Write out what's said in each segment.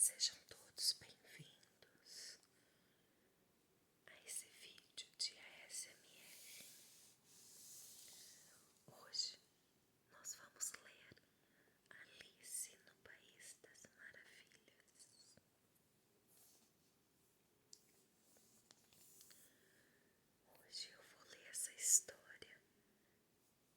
Sejam todos bem-vindos a esse vídeo de ASMR. Hoje nós vamos ler Alice no País das Maravilhas. Hoje eu vou ler essa história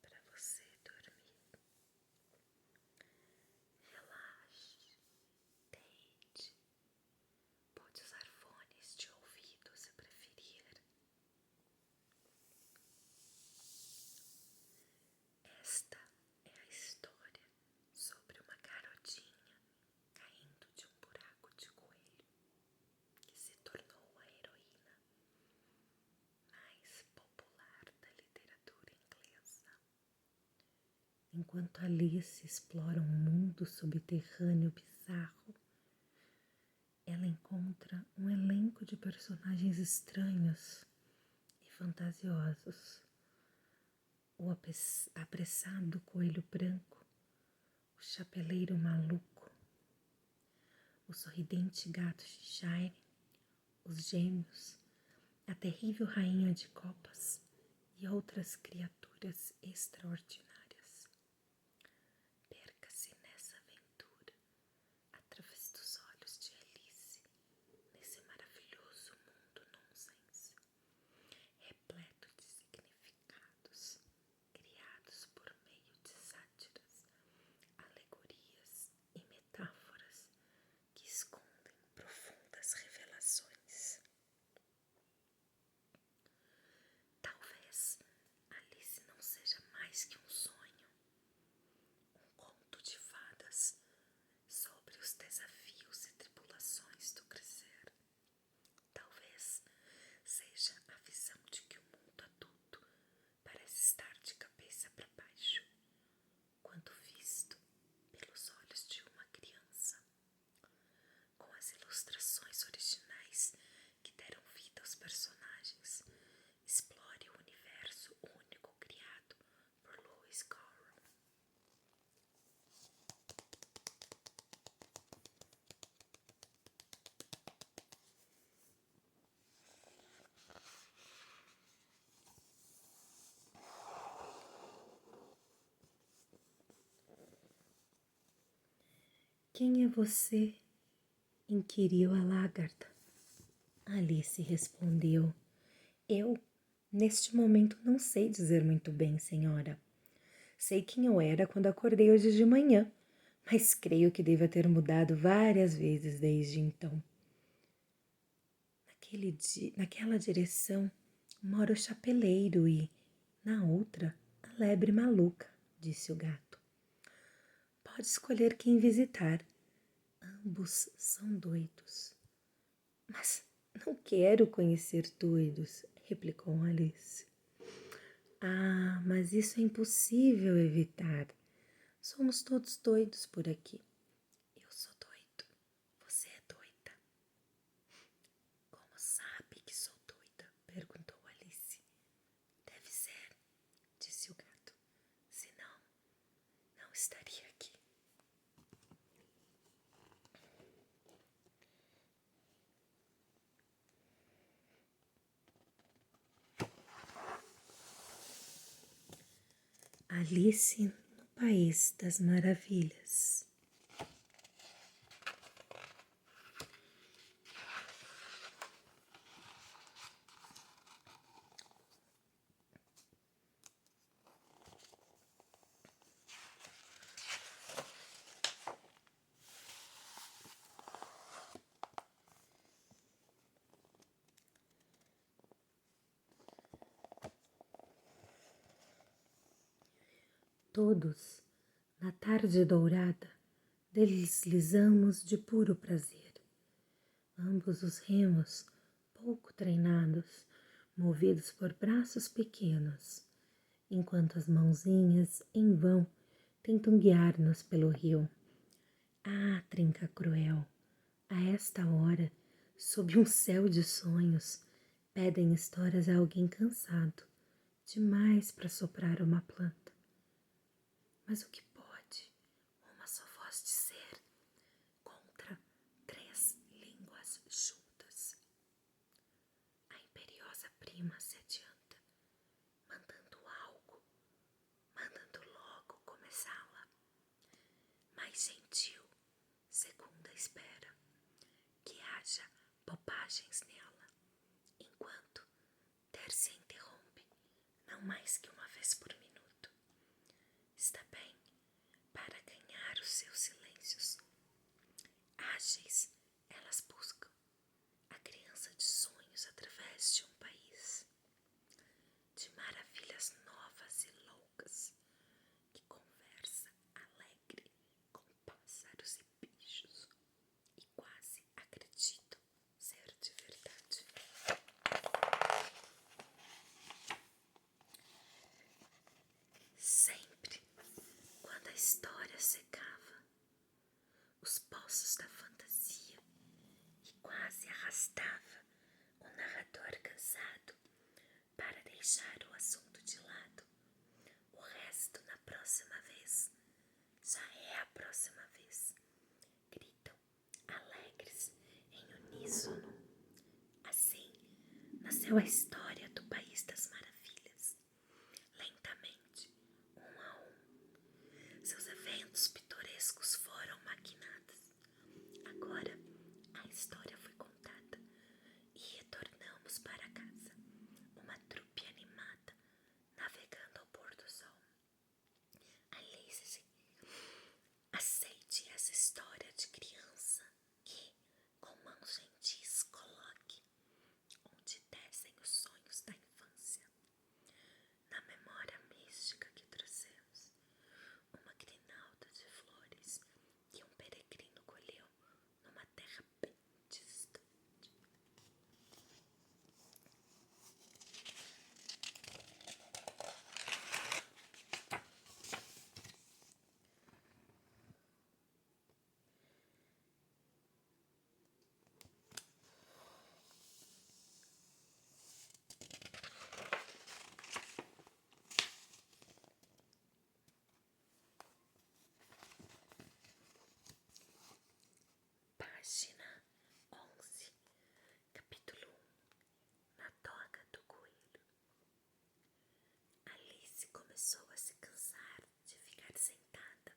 para você dormir. Relaxe, deite, pode usar fones de ouvido se preferir. Esta é a história sobre uma garotinha caindo de um buraco de coelho que se tornou a heroína mais popular da literatura inglesa. Enquanto Alice explora um mundo subterrâneo bizarro, ela encontra um elenco de personagens estranhos e fantasiosos. O apressado coelho branco, o chapeleiro maluco, o sorridente gato Cheshire, os gêmeos, a terrível rainha de copas e outras criaturas extraordinárias. Perca-se nessa aventura através dos olhos de Alice, nesse maravilhoso mundo nonsense, repleto de significados criados por meio de sátiras, alegorias e metáforas que escondem profundas revelações. Talvez Alice não seja mais que um sonho, um conto de fadas sobre os desafios e tribulações do crescer. Talvez seja a visão de que o mundo adulto parece estar de cabeça para baixo, quando visto pelos olhos de uma criança, com as ilustrações originais que deram vida aos personagens. Explore o universo único criado por Lewis Carroll. Quem é você? Inquiriu a lagarta. Alice respondeu: Eu, neste momento, não sei dizer muito bem, senhora. Sei quem eu era quando acordei hoje de manhã, mas creio que deva ter mudado várias vezes desde então. Naquela direção mora o chapeleiro e, na outra, a lebre maluca, disse o gato. Pode escolher quem visitar. Ambos são doidos. Mas não quero conhecer doidos, replicou Alice. Ah, mas isso é impossível evitar. Somos todos doidos por aqui. Eu sou doido. Você é doida. Como sabe que sou doida? Perguntou Alice. Deve ser, disse o gato. Senão, não estaria aqui. Alice no País das Maravilhas. Todos, na tarde dourada, deslizamos de puro prazer. Ambos os remos, pouco treinados, movidos por braços pequenos, enquanto as mãozinhas, em vão, tentam guiar-nos pelo rio. Ah, trinca cruel! A esta hora, sob um céu de sonhos, pedem histórias a alguém cansado, demais para soprar uma planta. Mas o que pode uma só voz dizer contra rima se adianta, mandando logo começá-la. Mais gentil, segundo a espera, que haja bobagens nela, enquanto se interrompe, não mais que uma vez por minuto. Está bem para ganhar os seus silêncios. Ágeis, elas buscam a criança de sonhos através de um país, de maravilhas novas e loucas, que conversa alegre com pássaros e bichos e quase acreditam ser de verdade. Sempre, quando a história secava, os poços da fantasia e quase arrastava o narrador cansado para deixar o assunto de lado, o resto na próxima vez já é a próxima vez. Gritam alegres em uníssono. Assim nasceu a história do País das Maravilhas. Lentamente, um a um, seus eventos pitorescos foram maquinados. Agora a história foi contada e retornamos para casa, uma trupe animada, navegando ao pôr do sol. Alice, aceite essa história de criança e, com mãos gentis, coloque onde descem os sonhos da infância. Na memória mística que trouxemos, uma grinalda de flores que um peregrino colheu numa terra bem distante. Página 11, capítulo 1. Na toca do coelho. Alice começou a se cansar de ficar sentada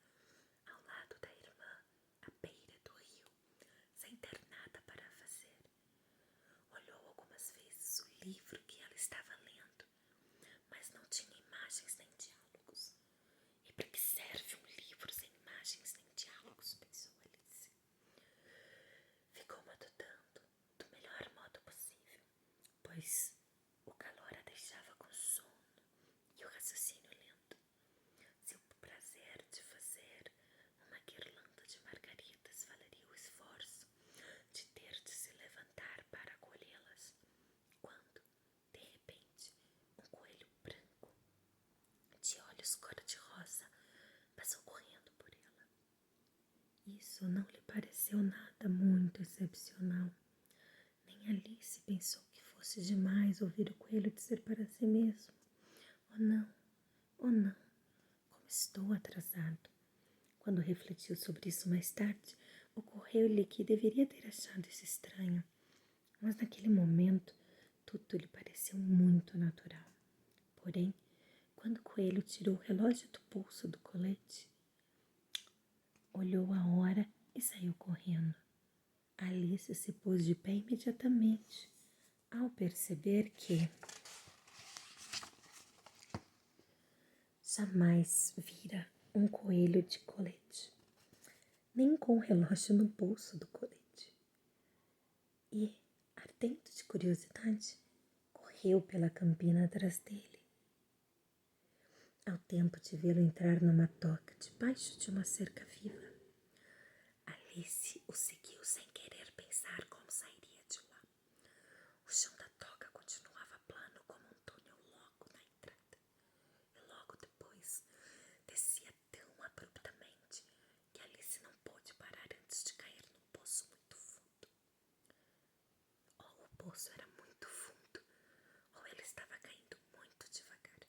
ao lado da irmã à beira do rio, sem ter nada para fazer. Olhou algumas vezes o livro que ela estava lendo, mas não tinha imagens nem diálogos. E para que serve um livro sem imagens nem diálogos? Pensou Alice. Ficou matutando do melhor modo possível, pois o calor a deixava com sono e o raciocínio lento. Se o prazer de fazer uma guirlanda de margaridas valeria o esforço de ter de se levantar para colhê-las, quando, de repente, um coelho branco, de olhos cor-de-rosa, passou correndo por ela. Isso não lhe pareceu nada muito excepcional. Nem Alice pensou que fosse demais ouvir o coelho dizer para si mesmo: oh não, como estou atrasado. Quando refletiu sobre isso mais tarde, ocorreu-lhe que deveria ter achado isso estranho, mas naquele momento tudo lhe pareceu muito natural. Porém, quando o coelho tirou o relógio do bolso do colete, olhou a hora e saiu correndo. Alice se pôs de pé imediatamente, ao perceber que jamais vira um coelho de colete, nem com o relógio no bolso do colete. E, ardendo de curiosidade, correu pela campina atrás dele. Ao tempo de vê-lo entrar numa toca debaixo de uma cerca viva, Alice o seguiu sem querer pensar como sairia de lá. O chão da toca continuava plano como um túnel logo na entrada, e logo depois descia tão abruptamente que Alice não pôde parar antes de cair num poço muito fundo. Ou o poço era muito fundo, ou ela estava caindo muito devagar,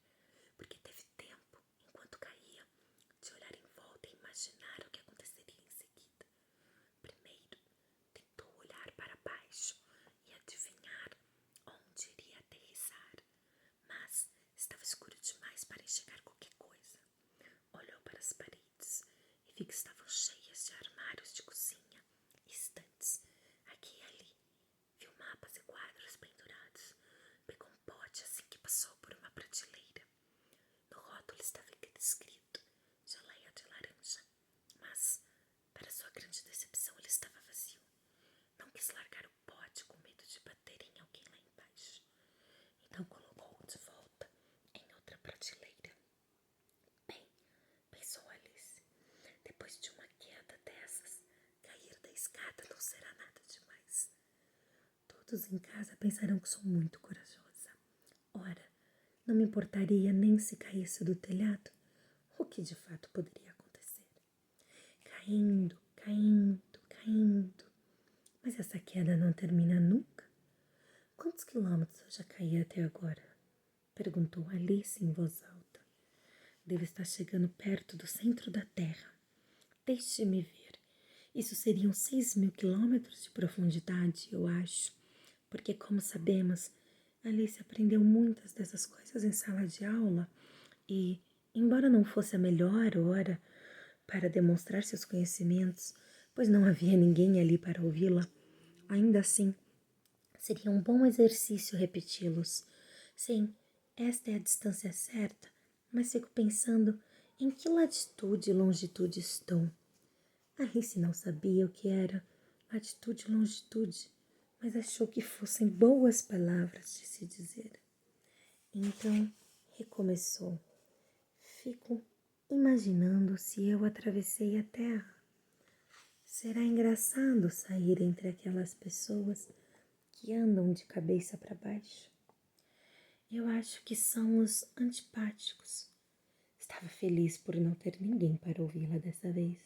porque teve tempo, enquanto caía, de olhar em volta e imaginar o que aconteceria em seguida. Primeiro, tentou olhar para baixo e adivinhar onde iria aterrissar. será nada demais. Todos em casa pensarão que sou muito corajosa. Ora, não me importaria nem se caísse do telhado, o que de fato poderia acontecer. Caindo, caindo, caindo. Mas essa queda não termina nunca. Quantos quilômetros eu já caí até agora? Perguntou Alice em voz alta. Devo estar chegando perto do centro da Terra. Deixe-me ver. Isso seriam 6.000 quilômetros de profundidade, eu acho. Porque, como sabemos, Alice aprendeu muitas dessas coisas em sala de aula e, embora não fosse a melhor hora para demonstrar seus conhecimentos, pois não havia ninguém ali para ouvi-la, ainda assim, seria um bom exercício repeti-los. Sim, esta é a distância certa, mas fico pensando em que latitude e longitude estou. Alice não sabia o que era latitude e longitude, mas achou que fossem boas palavras de se dizer. Então, recomeçou. Fico imaginando se eu atravessei a terra. Será engraçado sair entre aquelas pessoas que andam de cabeça para baixo. Eu acho que são os antipáticos. Estava feliz por não ter ninguém para ouvi-la dessa vez,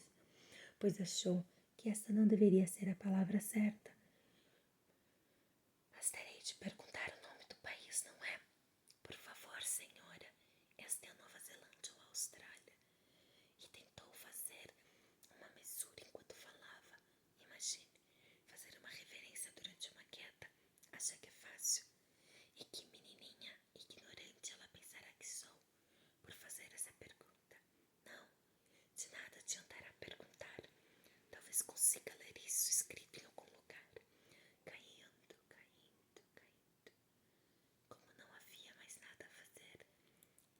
pois achou que esta não deveria ser a palavra certa. Mas terei de perguntar o nome do país, não é? Por favor, senhora, esta é a Nova Zelândia ou a Austrália? E tentou fazer uma mesura enquanto falava. Imagine, fazer uma reverência durante uma queda. Acha que é fácil? E que menininha ignorante ela pensará que sou por fazer essa pergunta. Não, de nada adiantará perguntar. Talvez consiga ler isso escrito em algum lugar. Caindo, caindo, caindo. Como não havia mais nada a fazer,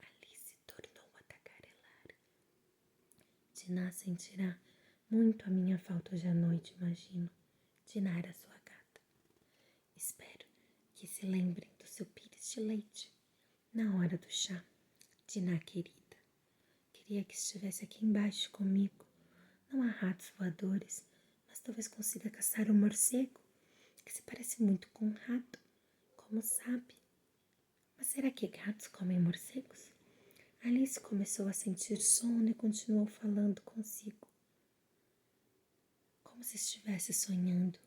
Alice tornou a tagarelar. Diná sentirá muito a minha falta hoje à noite, imagino. Diná era sua gata. Espero que se lembrem do seu pires de leite na hora do chá. Diná querida, queria que estivesse aqui embaixo comigo. Não há ratos voadores, mas talvez consiga caçar um morcego, que se parece muito com um rato, como sabe. Mas será que gatos comem morcegos? Alice começou a sentir sono e continuou falando consigo, como se estivesse sonhando.